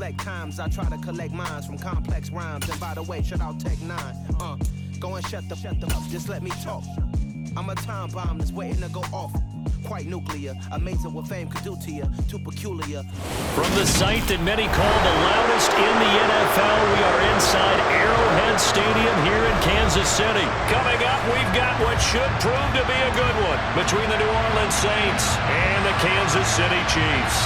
select times I try to collect minds from complex rhymes. And by the way, shut out Tech 9. Go and shut them up, just let me talk. I'm a time bomb that's waiting to go off. Quite nuclear, amazing what fame could do to you, too peculiar. From the site that many call the loudest in the NFL, we are inside Arrowhead Stadium here in Kansas City. Coming up, we've got what should prove to be a good one between the New Orleans Saints and the Kansas City Chiefs.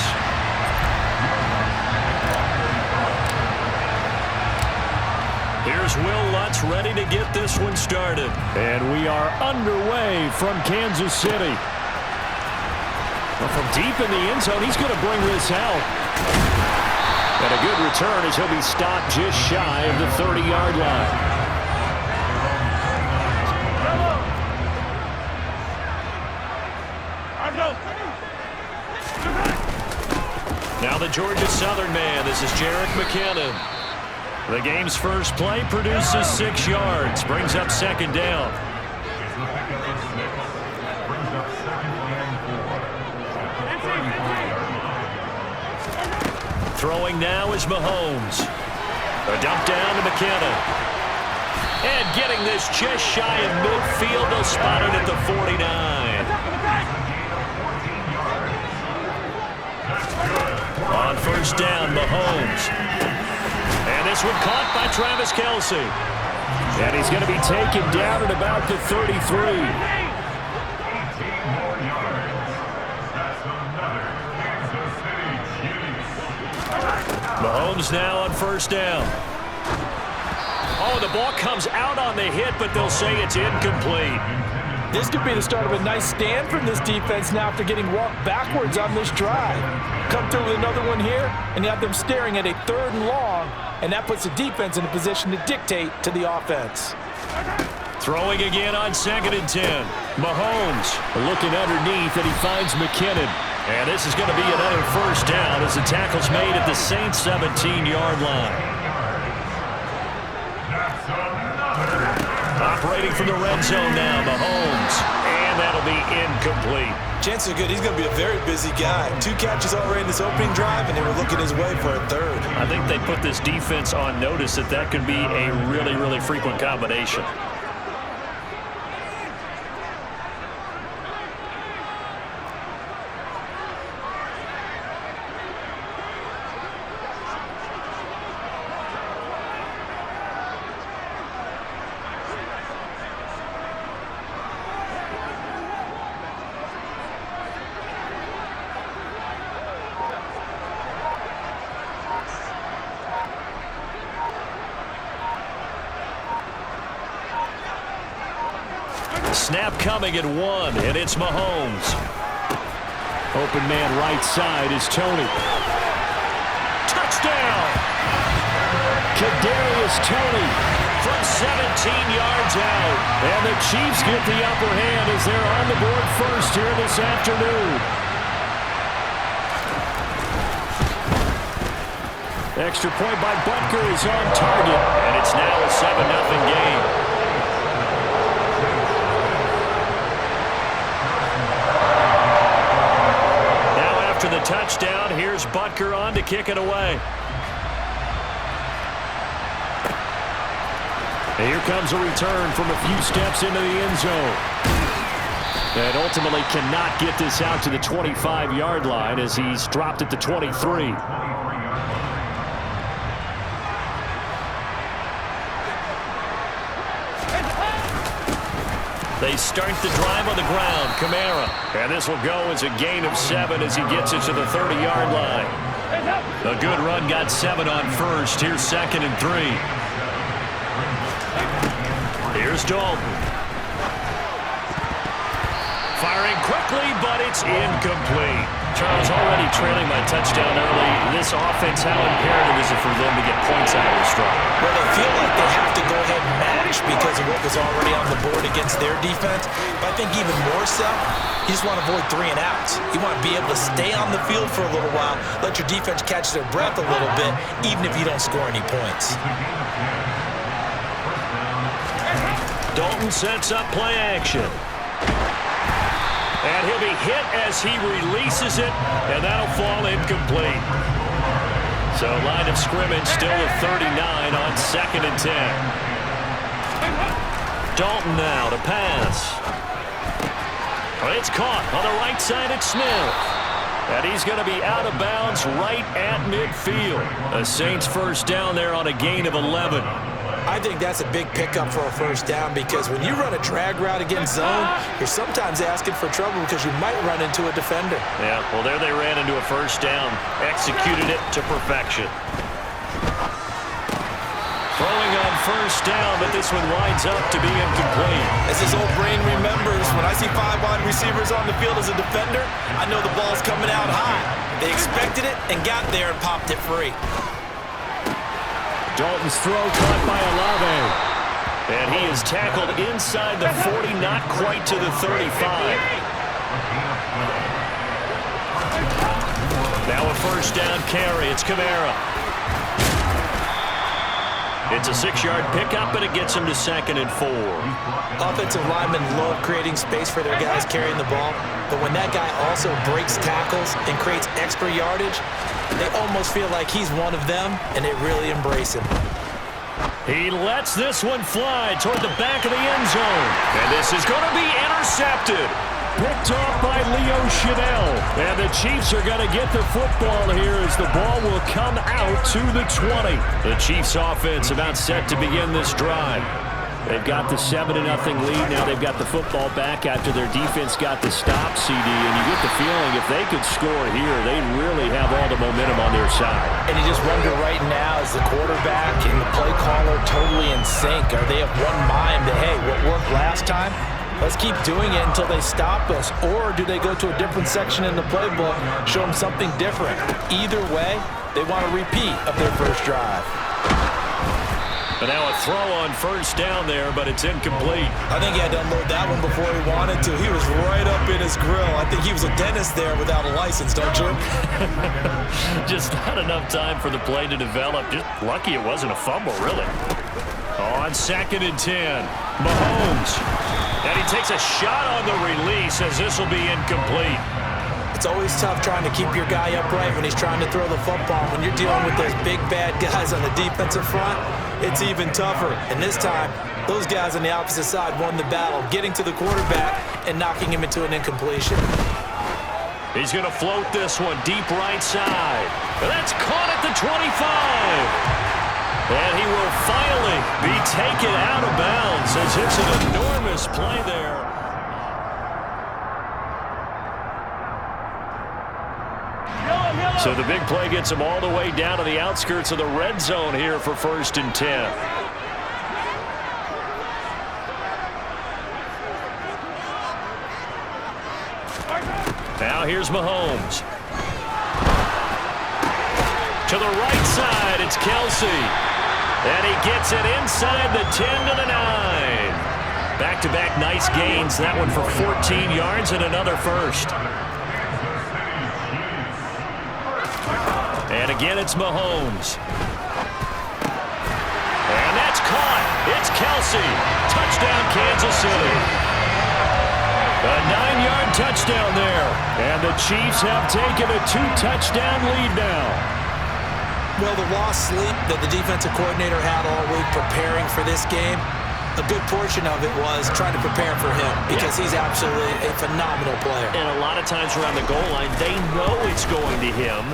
Here's Will Lutz ready to get this one started. And we are underway from Kansas City. Well, from deep in the end zone, he's going to bring this out. And a good return as he'll be stopped just shy of the 30-yard line. Now the Georgia Southern man. This is Jerick McKinnon. The game's first play produces 6 yards. Brings up second down. Throwing now is Mahomes. A dump down to McKinnon. And getting this just shy of midfield. They'll spot it at the 49. On first down, Mahomes. And this one caught by Travis Kelce. And he's going to be taken down at about the 33. Mahomes now on first down. Oh, the ball comes out on the hit, but they'll say it's incomplete. This could be the start of a nice stand from this defense now after getting walked backwards on this drive. Come through with another one here, and you have them staring at a 3rd and long, and that puts the defense in a position to dictate to the offense. Throwing again on 2nd and 10. Mahomes looking underneath, and he finds McKinnon. And this is going to be another first down as the tackle's made at the Saints' 17-yard line. Operating from the red zone now, Mahomes. And that'll be incomplete. Chances are good. He's going to be a very busy guy. 2 catches already in this opening drive, and they were looking his way for a 3rd. I think they put this defense on notice that could be a really, really frequent combination. Snap coming at 1, and it's Mahomes. Open man right side is Toney. Touchdown! Kadarius Toney from 17 yards out. And the Chiefs get the upper hand as they're on the board first here this afternoon. Extra point by Butker is on target, and it's now a 7-0 game. After the touchdown, here's Butker on to kick it away. And here comes a return from a few steps into the end zone. And ultimately cannot get this out to the 25-yard line as he's dropped at the 23. They start the drive on the ground. Kamara. And this will go as a gain of 7 as he gets it to the 30-yard line. A good run got 7 on first. Here's 2nd and 3. Here's Dalton. Firing quickly, but it's incomplete. Charles, already trailing my touchdown early. This offense, how imperative is it for them to get points out of this drive? Well, they feel like they have to go ahead and match because of what was already on the board against their defense. But I think even more so, you just want to avoid 3 and outs. You want to be able to stay on the field for a little while, let your defense catch their breath a little bit, even if you don't score any points. Dalton sets up play action. And he'll be hit as he releases it, and that'll fall incomplete. So line of scrimmage still at 39 on 2nd and 10. Dalton now to pass. It's caught on the right side at Smith. And he's going to be out of bounds right at midfield. A Saints first down there on a gain of 11. I think that's a big pickup for a first down because when you run a drag route against zone, you're sometimes asking for trouble because you might run into a defender. Yeah, well, there they ran into a first down. Executed it to perfection. Throwing on first down, but this one winds up to be incomplete. As his old brain remembers, when I see 5 wide receivers on the field as a defender, I know the ball's coming out high. They expected it and got there and popped it free. Dalton's throw caught by Olave. And he is tackled inside the 40, not quite to the 35. Now a first down carry. It's Kamara. It's a 6-yard pickup, and it gets him to 2nd and 4. Offensive linemen love creating space for their guys carrying the ball, but when that guy also breaks tackles and creates extra yardage, they almost feel like he's one of them, and they really embrace him. He lets this one fly toward the back of the end zone, and this is going to be intercepted. Picked off by Leo Chanel. And the Chiefs are going to get the football here as the ball will come out to the 20. The Chiefs offense about set to begin this drive. They've got the 7-0 lead. Now they've got the football back after their defense got the stop, CD. And you get the feeling if they could score here, they really have all the momentum on their side. And you just wonder right now, is the quarterback and the play caller totally in sync? Are they of one mind that, hey, what worked last time? Let's keep doing it until they stop us. Or do they go to a different section in the playbook, show them something different? Either way, they want a repeat of their first drive. But now a throw on first down there, but it's incomplete. I think he had to unload that one before he wanted to. He was right up in his grill. I think he was a dentist there without a license, don't you? Just not enough time for the play to develop. Just lucky it wasn't a fumble, really. On 2nd and 10, Mahomes. And he takes a shot on the release as this will be incomplete. It's always tough trying to keep your guy upright when he's trying to throw the football. When you're dealing with those big, bad guys on the defensive front, it's even tougher. And this time, those guys on the opposite side won the battle, getting to the quarterback and knocking him into an incompletion. He's going to float this one deep right side. That's caught at the 25. And he will finally be taken out of bounds as it's an enormous play there. So the big play gets him all the way down to the outskirts of the red zone here for 1st and 10. Now here's Mahomes. To the right side, it's Kelsey. And he gets it inside the 10 to the 9. Back-to-back nice gains. That one for 14 yards and another first. And again, it's Mahomes. And that's caught. It's Kelsey. Touchdown, Kansas City. A 9-yard touchdown there. And the Chiefs have taken a 2-touchdown lead now. Well, the lost sleep that the defensive coordinator had all week preparing for this game, a good portion of it was trying to prepare for him because he's absolutely a phenomenal player. And a lot of times around the goal line, they know it's going to him.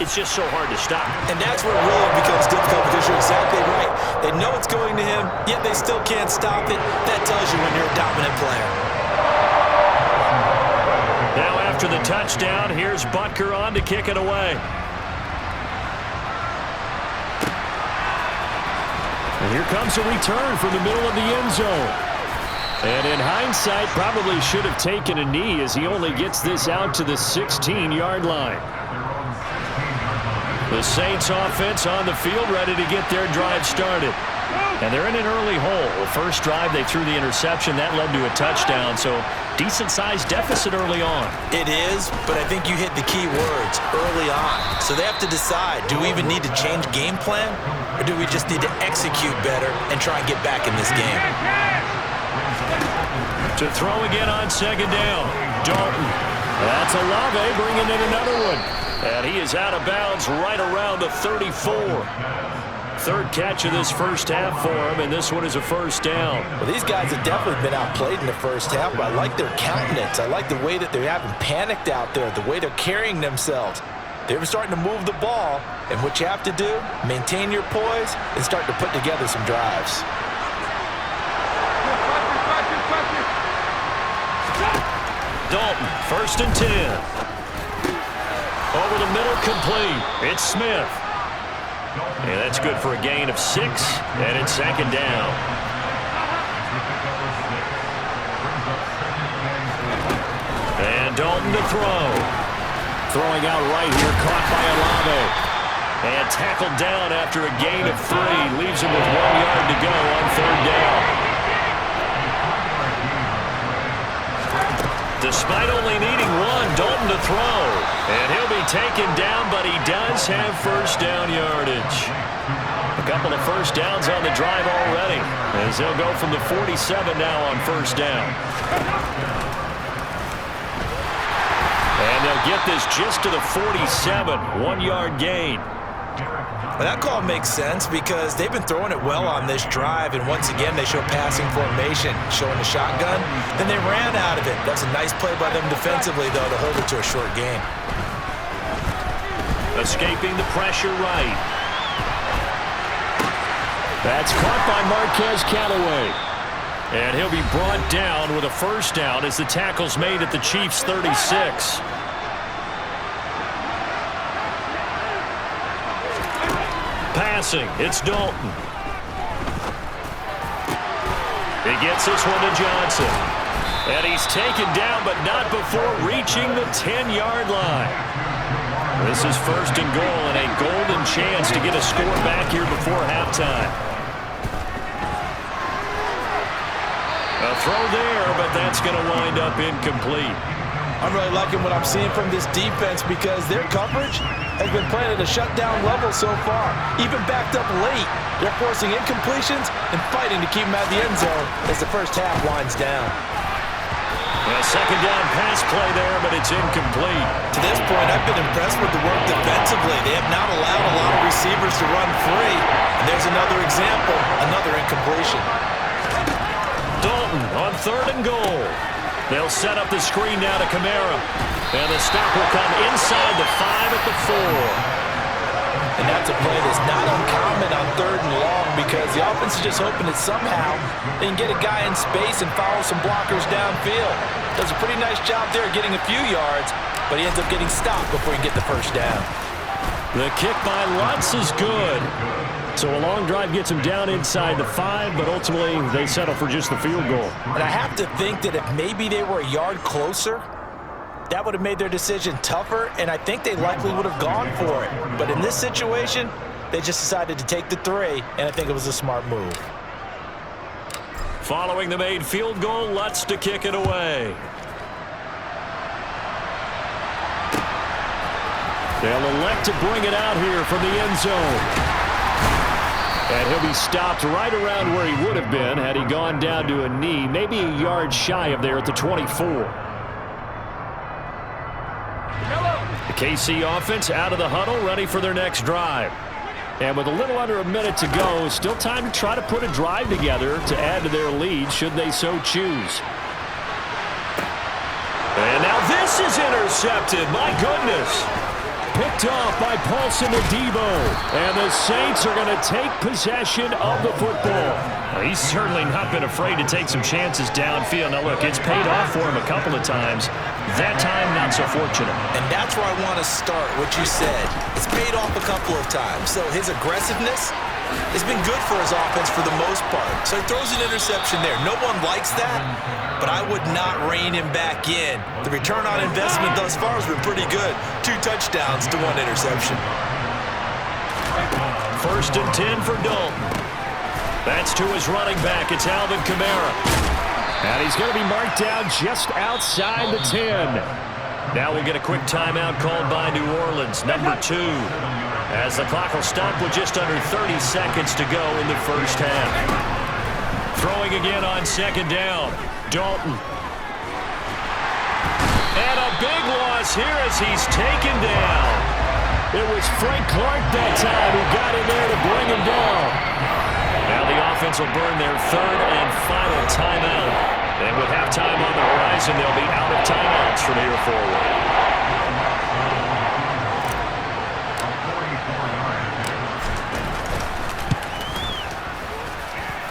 It's just so hard to stop. And that's where it really becomes difficult because you're exactly right. They know it's going to him, yet they still can't stop it. That tells you when you're a dominant player. Now after the touchdown, here's Butker on to kick it away. And here comes a return from the middle of the end zone. And in hindsight, probably should have taken a knee as he only gets this out to the 16-yard line. The Saints offense on the field ready to get their drive started. And they're in an early hole. The first drive, they threw the interception. That led to a touchdown, so decent-sized deficit early on. It is, but I think you hit the key words, early on. So they have to decide, do we even need to change game plan, or do we just need to execute better and try and get back in this game? To throw again on 2nd down, Dalton. That's Olave bringing in another one. And he is out of bounds right around the 34. Third catch of this first half for him, and this one is a first down. Well, these guys have definitely been outplayed in the first half, but I like their countenance. I like the way that they haven't panicked out there, the way they're carrying themselves. They're starting to move the ball, and what you have to do, maintain your poise and start to put together some drives. Dalton, 1st and 10. Over the middle, complete. It's Smith. And that's good for a gain of 6, and it's 2nd down. And Dalton to throw. Throwing out right here, caught by Olave. And tackled down after a gain of 3. Leaves him with 1 yard to go on 3rd down. Despite only needing 1, Dalton to throw. And he'll be taken down, but he does have first down yardage. A couple of first downs on the drive already, as he'll go from the 47 now on first down. And they'll get this just to the 47, 1-yard gain. Well, that call makes sense because they've been throwing it well on this drive, and once again they show passing formation, showing the shotgun. Then they ran out of it. That's a nice play by them defensively, though, to hold it to a short gain. Escaping the pressure right. That's caught by Marquez Callaway. And he'll be brought down with a first down as the tackle's made at the Chiefs' 36. Passing, it's Dalton. He gets this one to Johnson. And he's taken down, but not before reaching the 10-yard line. This is 1st and goal and a golden chance to get a score back here before halftime. A throw there, but that's going to wind up incomplete. I'm really liking what I'm seeing from this defense because their coverage has been playing at a shutdown level so far. Even backed up late, they're forcing incompletions and fighting to keep them out of the end zone as the first half winds down. A 2nd down pass play there, but it's incomplete. To this point, I've been impressed with the work defensively. They have not allowed a lot of receivers to run free. And there's another example, another incompletion. Dalton on 3rd and goal. They'll set up the screen now to Kamara. And the stop will come inside the 5 at the 4. And that's a play that's not uncommon on 3rd and long because the offense is just hoping that somehow they can get a guy in space and follow some blockers downfield. Does a pretty nice job there getting a few yards, but he ends up getting stopped before he can get the first down. The kick by Lutz is good. So a long drive gets him down inside the 5, but ultimately they settle for just the field goal. And I have to think that if maybe they were a yard closer, that would have made their decision tougher, and I think they likely would have gone for it. But in this situation, they just decided to take the 3, and I think it was a smart move. Following the made field goal, Lutz to kick it away. They'll elect to bring it out here from the end zone. And he'll be stopped right around where he would have been had he gone down to a knee, maybe a yard shy of there at the 24. The KC offense out of the huddle, ready for their next drive. And with a little under a minute to go, still time to try to put a drive together to add to their lead should they so choose. And now this is intercepted. My goodness. Picked off by Paulson Adebo. And the Saints are going to take possession of the football. Well, he's certainly not been afraid to take some chances downfield. Now, look, it's paid off for him a couple of times. That time, not so fortunate. And that's where I want to start, what you said. It's paid off a couple of times. So his aggressiveness has been good for his offense for the most part. So he throws an interception there. No one likes that, but I would not rein him back in. The return on investment thus far has been pretty good. 2 touchdowns to 1 interception. 1st and 10 for Dalton. That's to his running back. It's Alvin Kamara. And he's going to be marked down just outside the 10. Now we'll get a quick timeout called by New Orleans, number 2. As the clock will stop with just under 30 seconds to go in the first half. Throwing again on 2nd down. Dalton. And a big loss here as he's taken down. It was Frank Clark that time who got in there to bring him down. Now the offense will burn their third and final timeout. And with halftime on the horizon, they'll be out of timeouts from here forward.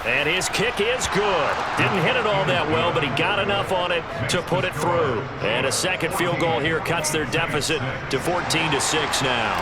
And his kick is good. Didn't hit it all that well, but he got enough on it to put it through. And a second field goal here cuts their deficit to 14-6 now.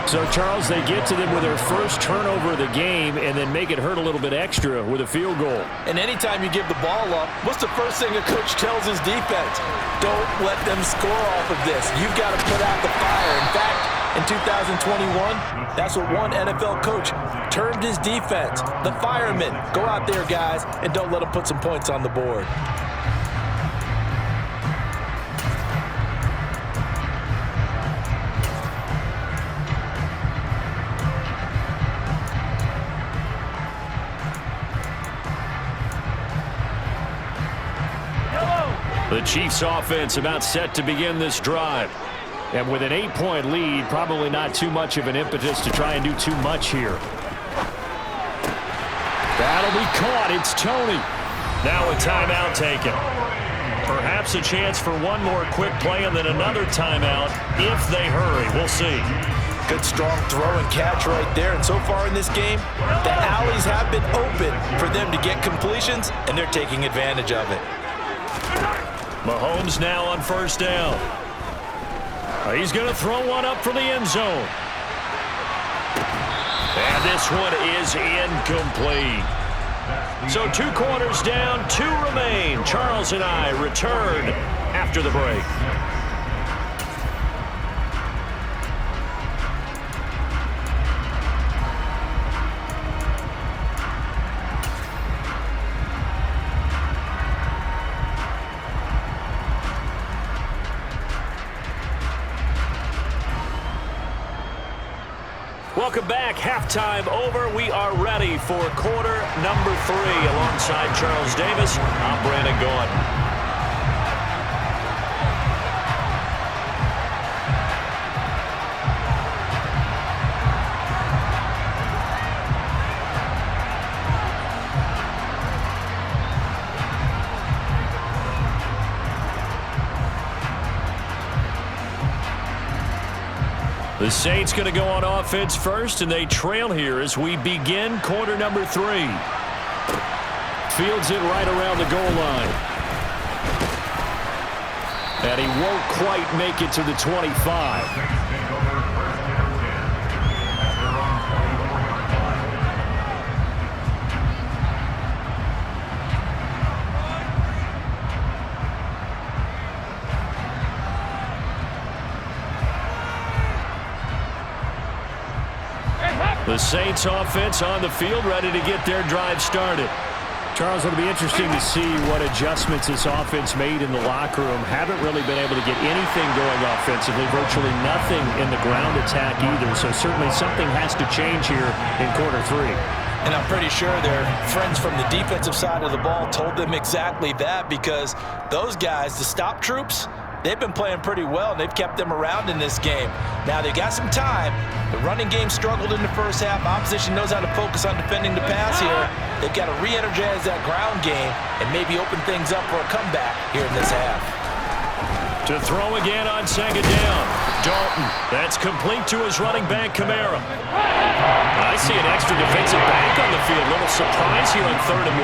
So, Charles, they get to them with their first turnover of the game and then make it hurt a little bit extra with a field goal. And anytime you give the ball up, what's the first thing a coach tells his defense? Don't let them score off of this. You've got to put out the fire. In fact, in 2021, that's what one NFL coach termed his defense. The firemen. Go out there, guys, and don't let them put some points on the board. The Chiefs offense about set to begin this drive. And with an 8-point lead, probably not too much of an impetus to try and do too much here. That'll be caught. It's Tony. Now a timeout taken. Perhaps a chance for one more quick play and then another timeout if they hurry. We'll see. Good strong throw and catch right there. And so far in this game, the alleys have been open for them to get completions, and they're taking advantage of it. Mahomes now on first down. He's going to throw one up for the end zone. And this one is incomplete. So 2 quarters down, 2 remain. Charles and I return after the break. Welcome back. Halftime over. We are ready for quarter number 3. Alongside Charles Davis, I'm Brandon Gaudin. The Saints going to go on offense first, and they trail here as we begin quarter number 3. Fields it right around the goal line. And he won't quite make it to the 25. The Saints offense on the field, ready to get their drive started. Charles, it'll be interesting to see what adjustments this offense made in the locker room. Haven't really been able to get anything going offensively, virtually nothing in the ground attack either. So certainly something has to change here in quarter 3. And I'm pretty sure their friends from the defensive side of the ball told them exactly that, because those guys, the stop troops, they've been playing pretty well, and they've kept them around in this game. Now, they got some time. The running game struggled in the first half. Opposition knows how to focus on defending the pass here. They've got to re-energize that ground game and maybe open things up for a comeback here in this half. To throw again on second down. Dalton. That's complete to his running back, Kamara. I see an extra defensive back on the field. Little surprise here on 3rd and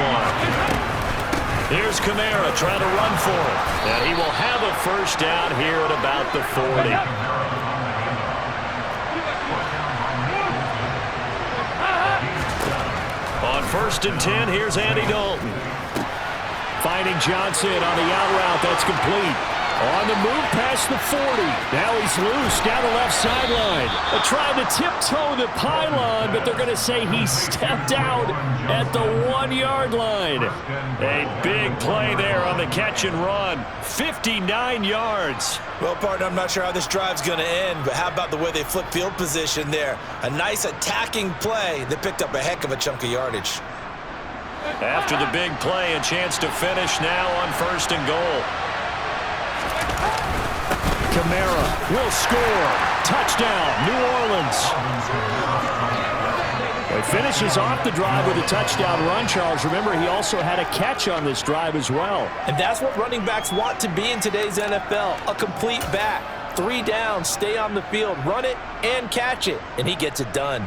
1. Here's Kamara trying to run for it. And he will have a first down here at about the 40. On 1st and 10, here's Andy Dalton. Finding Johnson on the out route. That's complete. On the move past the 40. Now he's loose down the left sideline. Trying to tiptoe the pylon, but they're going to say he stepped out at the 1-yard line. A big play there on the catch and run. 59 yards. Well, partner, I'm not sure how this drive's going to end, but how about the way they flip field position there? A nice attacking play that picked up a heck of a chunk of yardage. After the big play, a chance to finish now on 1st and goal. Kamara will score. Touchdown, New Orleans. He finishes off the drive with a touchdown run, Charles. Remember, he also had a catch on this drive as well. And that's what running backs want to be in today's NFL, a complete back. 3 downs, stay on the field, run it, and catch it. And he gets it done.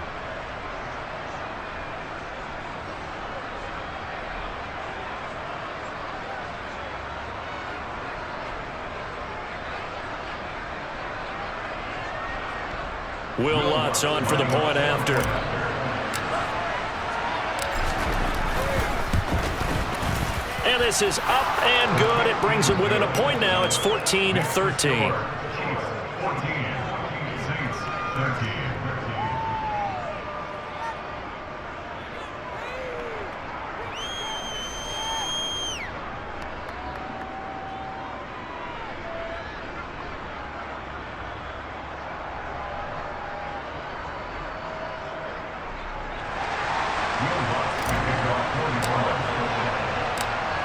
Will Lutz on for the point after. And this is up and good. It brings him within a point now. It's 14-13.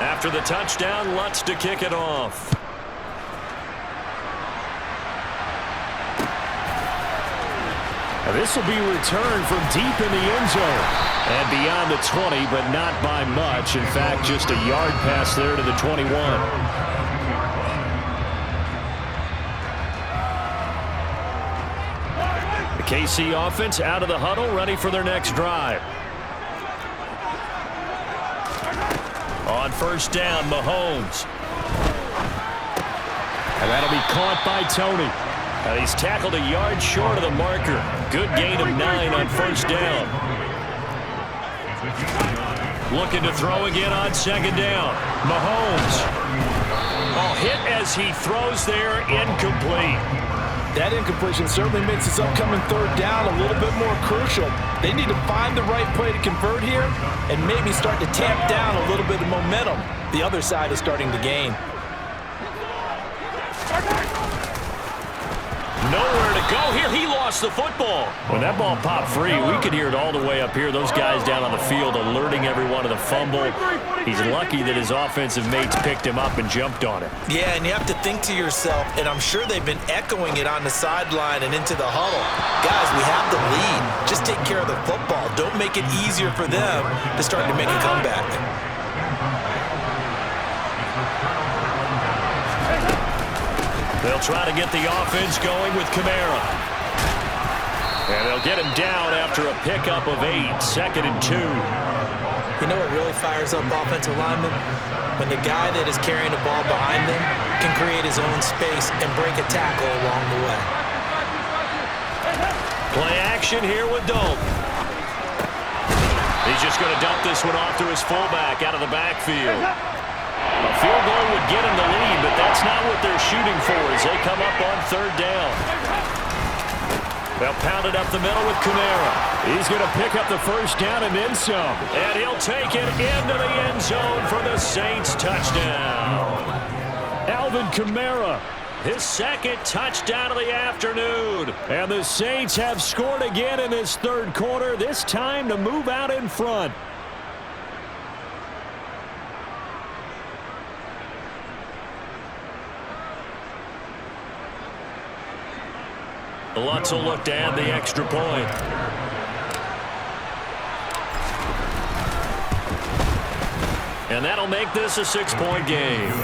After the touchdown, Lutz to kick it off. This will be returned from deep in the end zone. And beyond the 20, but not by much. In fact, just a yard pass there to the 21. The KC offense out of the huddle, ready for their next drive. On first down, Mahomes. And that'll be caught by Tony. And he's tackled a yard short of the marker. Good gain of 9 on first down. Looking to throw again on second down. Mahomes. Oh, hit as he throws there, incomplete. That incompletion certainly makes this upcoming third down a little bit more crucial. They need to find the right play to convert here and maybe start to tamp down a little bit of momentum. The other side is starting to gain. Nowhere to go here. He lost the football. When that ball popped free, we could hear it all the way up here. Those guys down on the field alerting everyone of the fumble. He's lucky that his offensive mates picked him up and jumped on it. Yeah, and you have to think to yourself, and I'm sure they've been echoing it on the sideline and into the huddle. Guys, we have the lead. Just take care of the football. Don't make it easier for them to start to make a comeback. They'll try to get the offense going with Kamara. And they'll get him down after a pickup of 8, 2nd and 2. You know what really fires up offensive linemen? When the guy that is carrying the ball behind them can create his own space and break a tackle along the way. Play action here with Dalton. He's just going to dump this one off to his fullback out of the backfield. A field goal would get him the lead, but that's not what they're shooting for as they come up on third down. They'll pound it up the middle with Kamara. He's going to pick up the first down and then some. And he'll take it into the end zone for the Saints touchdown. Alvin Kamara, his second touchdown of the afternoon. And the Saints have scored again in this third quarter, this time to move out in front. Lutz will look to add the extra point. And that'll make this a 6-point game.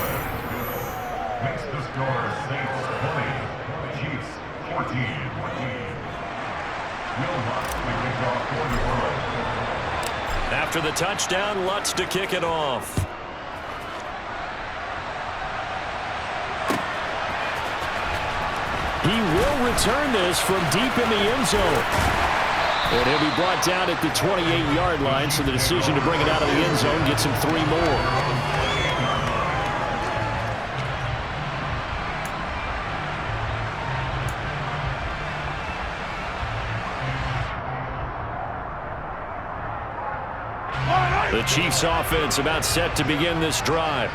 Makes the score Saints 20, Chiefs 14. Will Lutz to kick off for the world. After the touchdown, Lutz to kick it off. He will return this from deep in the end zone. And he'll be brought down at the 28-yard line, so the decision to bring it out of the end zone gets him 3 more. The Chiefs offense about set to begin this drive.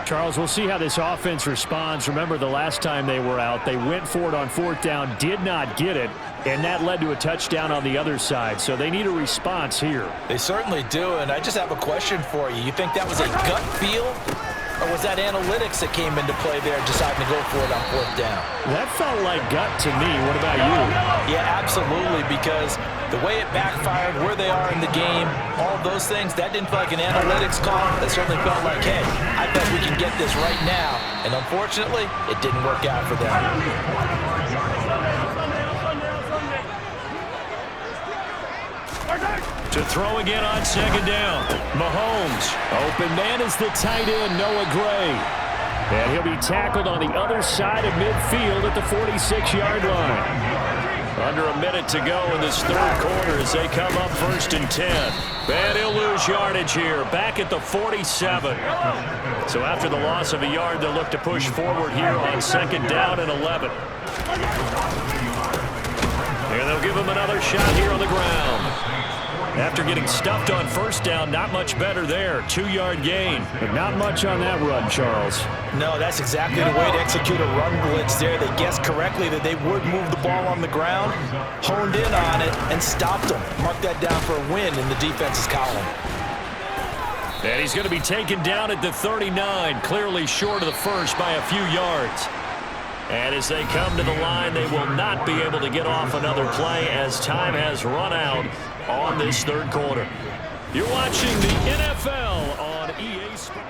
Charles, we'll see how this offense responds. Remember, the last time they were out, they went for it on fourth down, did not get it, and that led to a touchdown on the other side. So they need a response here. They certainly do, and I just have a question for you. You think that was a gut feel or was that analytics that came into play there deciding to go for it on 4th down? That felt like gut to me. What about you? Yeah, absolutely, because the way it backfired, where they are in the game, all of those things, that didn't feel like an analytics call. That certainly felt like, hey, I bet we can get this right now. And unfortunately, it didn't work out for them. To throw again on 2nd down. Mahomes. Open man is the tight end, Noah Gray. And he'll be tackled on the other side of midfield at the 46-yard line. Under a minute to go in this 3rd quarter as they come up 1st and 10. And he'll lose yardage here, back at the 47. So after the loss of a yard, they'll look to push forward here on 2nd down and 11. And they'll give him another shot here on the ground. After getting stuffed on 1st down, not much better there. 2-yard gain. But not much on that run, Charles. No, that's exactly the way to execute a run blitz there. They guessed correctly that they would move the ball on the ground, honed in on it, and stopped them. Mark that down for a win in the defense's column. And he's going to be taken down at the 39, clearly short of the first by a few yards. And as they come to the line, they will not be able to get off another play as time has run out on this 3rd quarter. You're watching the NFL on EA Sports.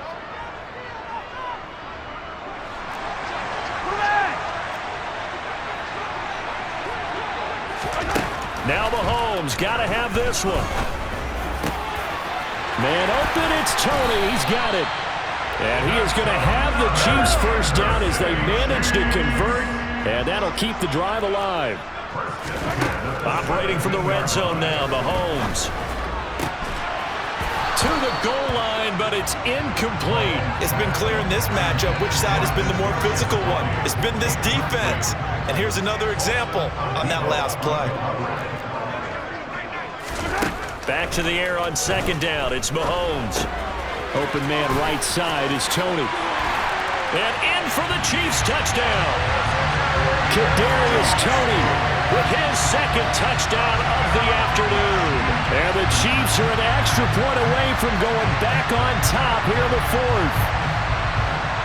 Now Mahomes got to have this one. Man open, it's Tony. He's got it. And he is going to have the Chiefs 1st down as they manage to convert, and that'll keep the drive alive. Operating from the red zone now, Mahomes. To the goal line, but it's incomplete. It's been clear in this matchup which side has been the more physical one. It's been this defense. And here's another example on that last play. Back to the air on 2nd down. It's Mahomes. Open man right side is Tony. And in for the Chiefs touchdown. Kadarius Toney with his 2nd touchdown of the afternoon. And the Chiefs are an extra point away from going back on top here in the 4th.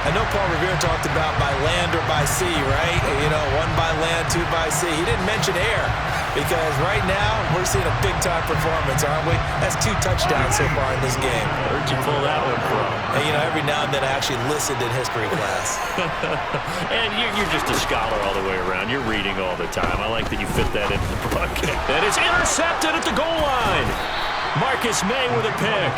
I know Paul Revere talked about by land or by sea, right? You know, 1 by land, 2 by sea. He didn't mention air because right now we're seeing a big-time performance, aren't we? That's 2 touchdowns so far in this game. Where'd you pull that one from? And, you know, every now and then I actually listened in history class. And you're just a scholar all the way around. You're reading all the time. I like that you fit that into the broadcast. And it's intercepted at the goal line. Marcus May with a pick.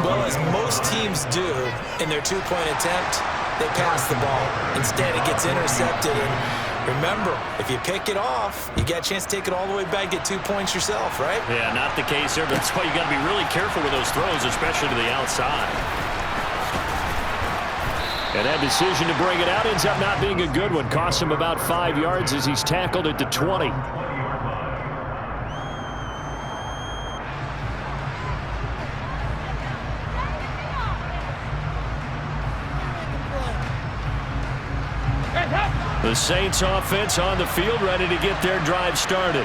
Well, as most teams do in their 2-point attempt, they pass the ball. Instead, it gets intercepted. And remember, if you pick it off, you get a chance to take it all the way back, get 2 points yourself, right? Yeah, not the case there. But that's why you got to be really careful with those throws, especially to the outside. And that decision to bring it out ends up not being a good one. Costs him about 5 yards as he's tackled at the 20. The Saints offense on the field, ready to get their drive started.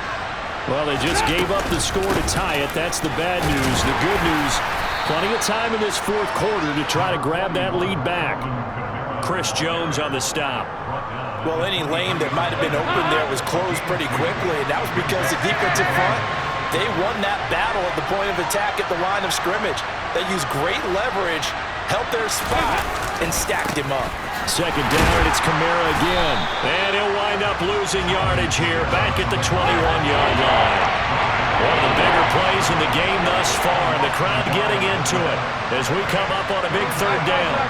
Well, they just gave up the score to tie it. That's the bad news. The good news, plenty of time in this 4th quarter to try to grab that lead back. Chris Jones on the stop. Well, any lane that might have been open there was closed pretty quickly, and that was because the defensive front, they won that battle at the point of attack at the line of scrimmage. They used great leverage, held their spot, and stacked him up. 2nd down, it's Kamara again. And he'll wind up losing yardage here, back at the 21-yard line. One of the bigger plays in the game thus far, and the crowd getting into it as we come up on a big 3rd down.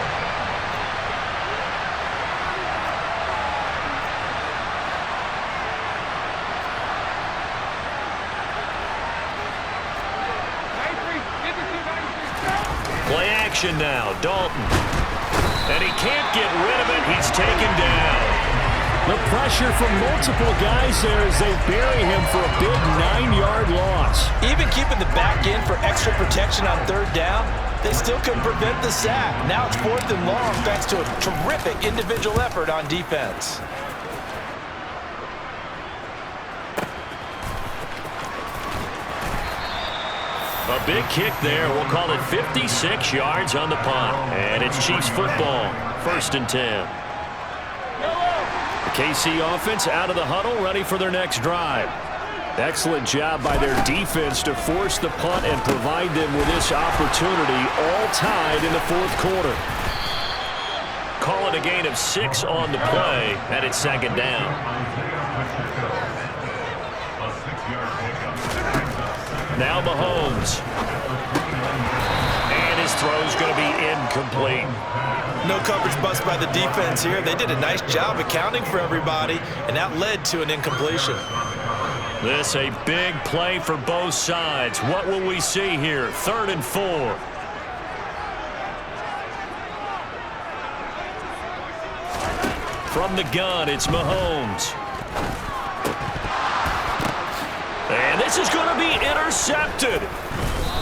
Play action now, Dalton. And he can't get rid of it. He's taken down. The pressure from multiple guys there as they bury him for a big 9-yard loss. Even keeping the back end for extra protection on 3rd down, they still couldn't prevent the sack. Now it's 4th and long thanks to a terrific individual effort on defense. A big kick there. We'll call it 56 yards on the punt. And it's Chiefs football. 1st and 10. The KC offense out of the huddle, ready for their next drive. Excellent job by their defense to force the punt and provide them with this opportunity, all tied in the 4th quarter. Call it a gain of 6 on the play, and it's 2nd down. Now Mahomes. And his throw's going to be incomplete. No coverage bust by the defense here. They did a nice job accounting for everybody, and that led to an incompletion. This a big play for both sides. What will we see here? 3rd and 4. From the gun, it's Mahomes. And this is going to be intercepted.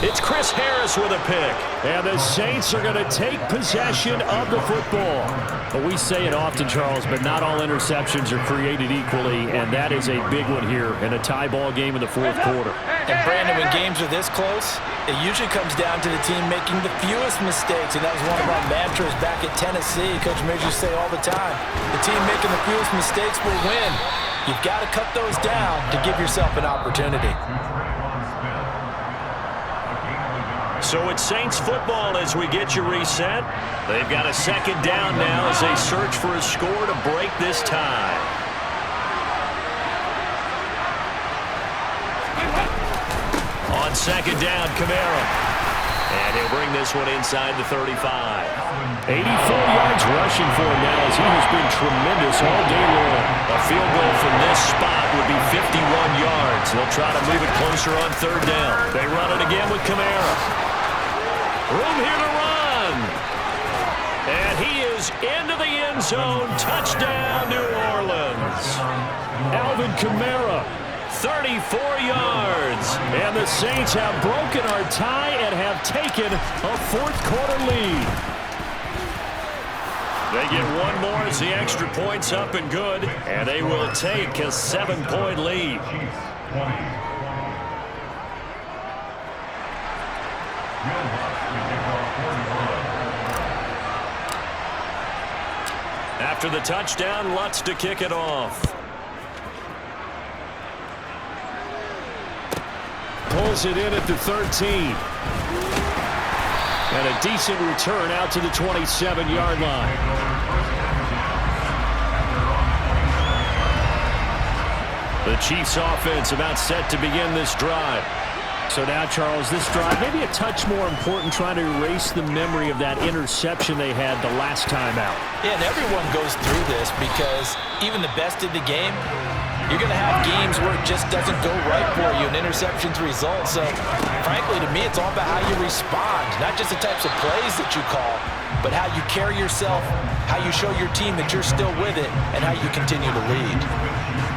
It's Chris Harris with a pick. And the Saints are going to take possession of the football. But we say it often, Charles, but not all interceptions are created equally, and that is a big one here in a tie ball game in the 4th quarter. And Brandon, when games are this close, it usually comes down to the team making the fewest mistakes, and that was one of our mantras back at Tennessee. Coach Midge used to say all the time, the team making the fewest mistakes will win. You've got to cut those down to give yourself an opportunity. So it's Saints football as we get you reset. They've got a 2nd down now as they search for a score to break this tie. On 2nd down, Kamara. And he'll bring this one inside the 35. 84 yards rushing for him now as he has been tremendous all day long. A field goal from this spot would be 51 yards. They'll try to move it closer on 3rd down. They run it again with Kamara. Room here to run. And he is into the end zone. Touchdown, New Orleans. Alvin Kamara, 34 yards. And the Saints have broken our tie and have taken a 4th quarter lead. They get one more as the extra point's up and good. And they will take a 7-point lead. After the touchdown, Lutz to kick it off. Pulls it in at the 13. And a decent return out to the 27-yard line. The Chiefs offense about set to begin this drive. So now, Charles, this drive maybe a touch more important, trying to erase the memory of that interception they had the last time out. Yeah, and everyone goes through this because even the best in the game, you're going to have games where it just doesn't go right for you, and interceptions result. So, frankly, to me, it's all about how you respond, not just the types of plays that you call, but how you carry yourself, how you show your team that you're still with it, and how you continue to lead.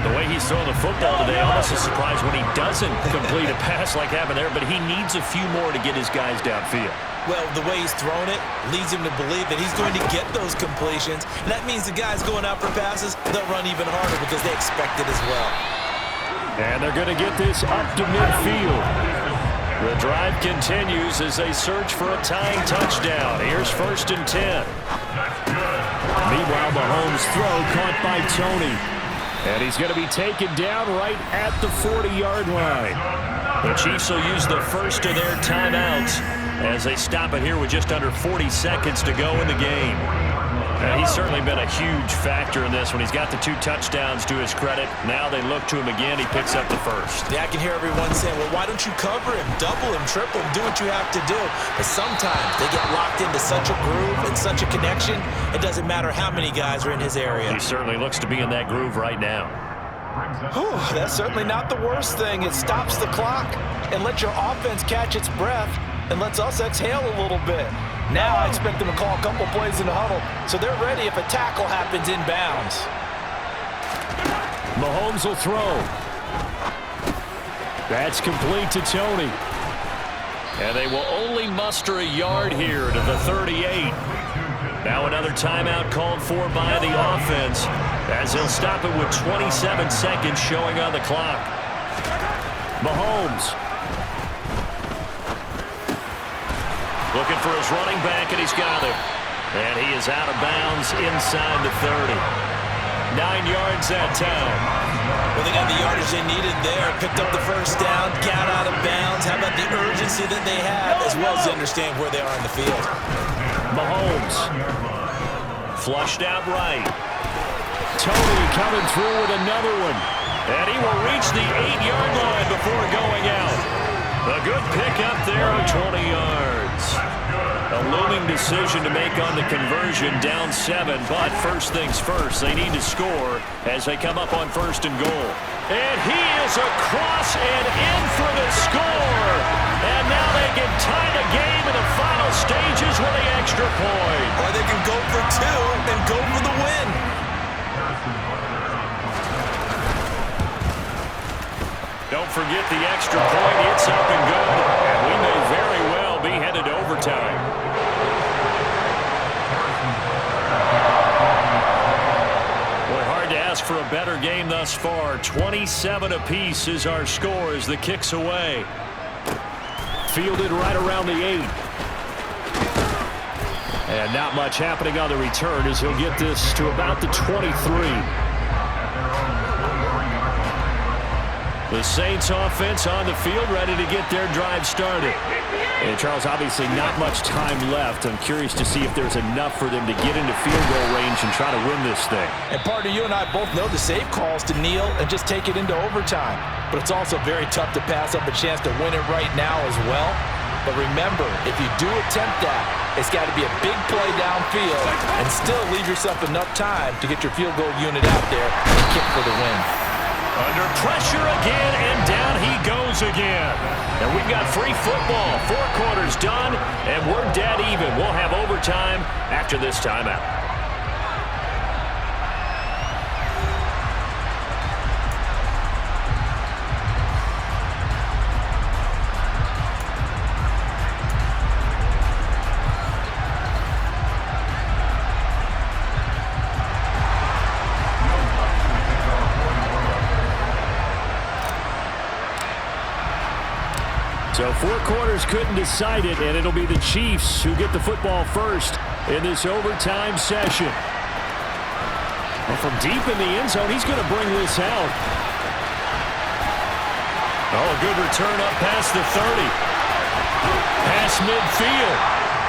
The way he's throwing the football today, almost a surprise when he doesn't complete a pass like happened there, but he needs a few more to get his guys downfield. Well, the way he's thrown it leads him to believe that he's going to get those completions. And that means the guys going out for passes, they'll run even harder because they expect it as well. And they're going to get this up to midfield. The drive continues as they search for a tying touchdown. Here's 1st and 10. Meanwhile, Mahomes' throw caught by Tony. And he's going to be taken down right at the 40-yard line. The Chiefs will use the first of their timeouts as they stop it here with just under 40 seconds to go in the game. And he's certainly been a huge factor in this one. He's got the 2 touchdowns to his credit. Now they look to him again. He picks up the first. Yeah, I can hear everyone saying, well, why don't you cover him, double him, triple him, do what you have to do. But sometimes they get locked into such a groove and such a connection, it doesn't matter how many guys are in his area. He certainly looks to be in that groove right now. Whew, that's certainly not the worst thing. It stops the clock and lets your offense catch its breath and lets us exhale a little bit. Now I expect them to call a couple plays in the huddle, so they're ready if a tackle happens inbounds. Mahomes will throw. That's complete to Tony. And they will only muster a yard here to the 38. Now another timeout called for by the offense as he'll stop it with 27 seconds showing on the clock. Mahomes. Looking for his running back, and he's got him. And he is out of bounds inside the 30. 9 yards that time. Well, they got the yardage they needed there. Picked up the first down, got out of bounds. How about the urgency that they have, as well as they understand where they are in the field. Mahomes. Flushed out right. Tony coming through with another one. And he will reach the 8-yard line before going out. A good pickup there on 20 yards. A looming decision to make on the conversion, down 7. But first things first, they need to score as they come up on 1st and goal. And he is across and in for the score. And now they can tie the game in the final stages with the extra point. Or they can go for 2 and go for the win. Don't forget the extra point. It's up and good. And we may very well be headed to overtime. Boy, hard to ask for a better game thus far. 27 apiece is our score as the kick's away. Fielded right around the 8. And not much happening on the return as he'll get this to about the 23. The Saints offense on the field, ready to get their drive started. And Charles, obviously not much time left. I'm curious to see if there's enough for them to get into field goal range and try to win this thing. And partner, you and I both know the safe calls to kneel and just take it into overtime. But it's also very tough to pass up a chance to win it right now as well. But remember, if you do attempt that, it's got to be a big play downfield and still leave yourself enough time to get your field goal unit out there and kick for the win. Under pressure again, and down he goes again. And we've got free football. 4 quarters done, and we're dead even. We'll have overtime after this timeout. So 4 quarters couldn't decide it, and it'll be the Chiefs who get the football first in this overtime session. Well, from deep in the end zone, he's going to bring this out. Oh, a good return up past the 30. Past midfield.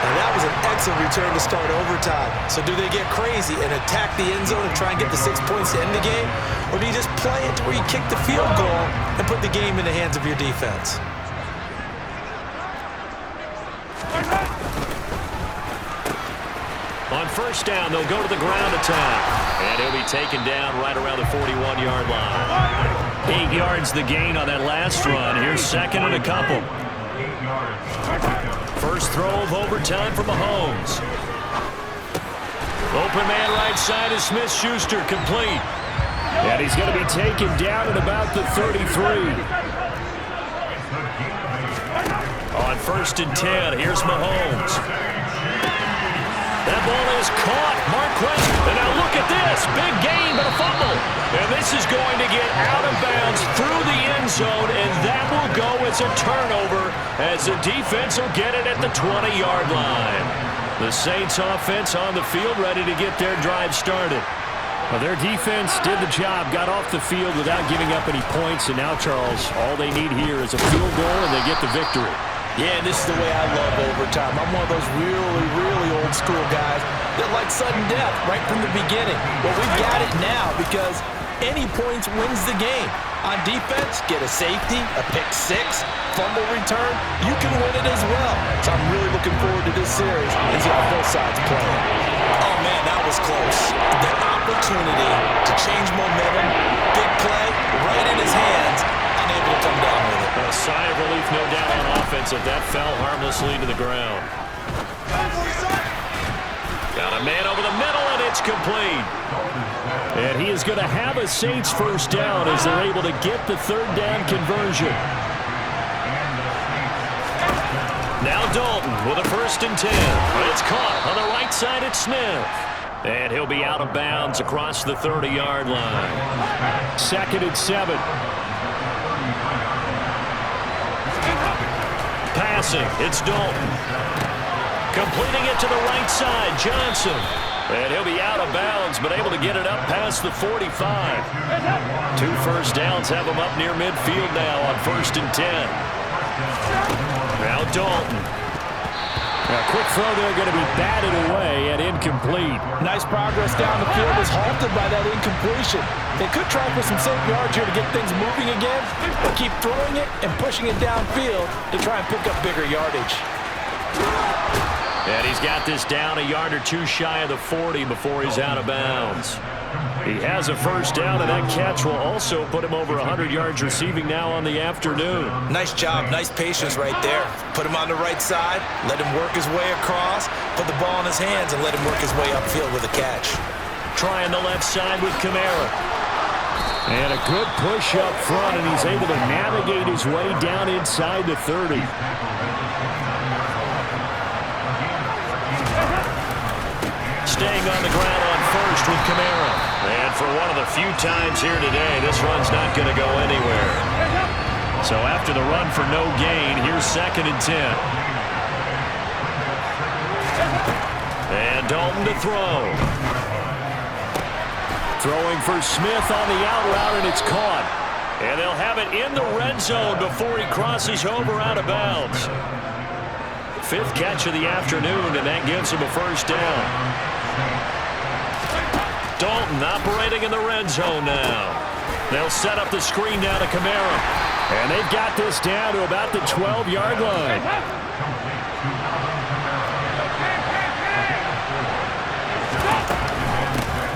And that was an excellent return to start overtime. So do they get crazy and attack the end zone and try and get the 6 points to end the game? Or do you just play it to where you kick the field goal and put the game in the hands of your defense? On first down, they'll go to the ground attack. And he'll be taken down right around the 41-yard line. 8 yards the gain on that last run. Here's second and a couple. First throw of overtime for Mahomes. Open man right side is Smith-Schuster, complete. And he's going to be taken down at about the 33. On first and 10, here's Mahomes. That ball is caught. Marquez, and now look at this. Big gain, but a fumble. And this is going to get out of bounds through the end zone, and that will go as a turnover as the defense will get it at the 20-yard line. The Saints offense on the field ready to get their drive started. Well, their defense did the job, got off the field without giving up any points, and now, Charles, all they need here is a field goal, and they get the victory. Yeah, and this is the way I love overtime. I'm one of those really, really old school guys that like sudden death right from the beginning. Well, we've got it now because any points wins the game. On defense, get a safety, a pick 6, fumble return, you can win it as well. So I'm really looking forward to this series and see how both sides play. Oh, man, that was close. The opportunity to change momentum, big play, right in his hands, unable to come down with it. A sigh of relief, no doubt, on offense if that fell harmlessly to the ground. Got a man over the middle, and it's complete. And he is going to have a Saints first down as they're able to get the third down conversion. Now Dalton with a first and 10. It's caught on the right side at Smith. And he'll be out of bounds across the 30-yard line. Second and 7. Passing, it's Dalton. Completing it to the right side, Johnson. And he'll be out of bounds, but able to get it up past the 45. 2 first downs have him up near midfield now on 1st and 10. Now Dalton. A quick throw there, going to be batted away and incomplete. Nice progress down the field was halted by that incompletion. They could try for some safe yards here to get things moving again, but keep throwing it and pushing it downfield to try and pick up bigger yardage. And he's got this down a yard or two shy of the 40 before he's out of bounds. He has a first down, and that catch will also put him over 100 yards receiving now on the afternoon. Nice job, nice patience right there. Put him on the right side, let him work his way across, put the ball in his hands, and let him work his way upfield with a catch. Trying the left side with Kamara. And a good push up front, and he's able to navigate his way down inside the 30. Staying on the ground on first with Kamara. And for one of the few times here today, this run's not going to go anywhere. So after the run for no gain, here's 2nd and 10. And Dalton to throw. Throwing for Smith on the out route, and it's caught. And they'll have it in the red zone before he crosses over out of bounds. 5th catch of the afternoon, and that gives him a first down. Dalton operating in the red zone now. They'll set up the screen down to Kamara. And they've got this down to about the 12-yard line.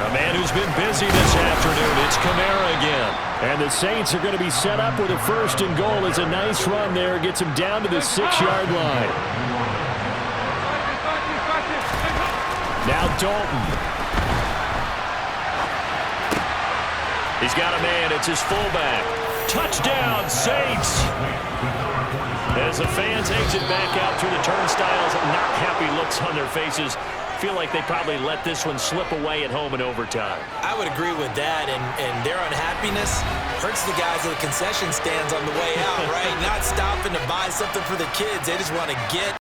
A man who's been busy this afternoon, it's Kamara again. And the Saints are going to be set up with a 1st and goal. It's a nice run there. Gets him down to the 6-yard line. Now Dalton. He's got a man. It's his fullback. Touchdown, Saints! As the fans exit back out through the turnstiles, not happy looks on their faces. Feel like they probably let this one slip away at home in overtime. I would agree with that, and their unhappiness hurts the guys at the concession stands on the way out, right? Not stopping to buy something for the kids. They just want to get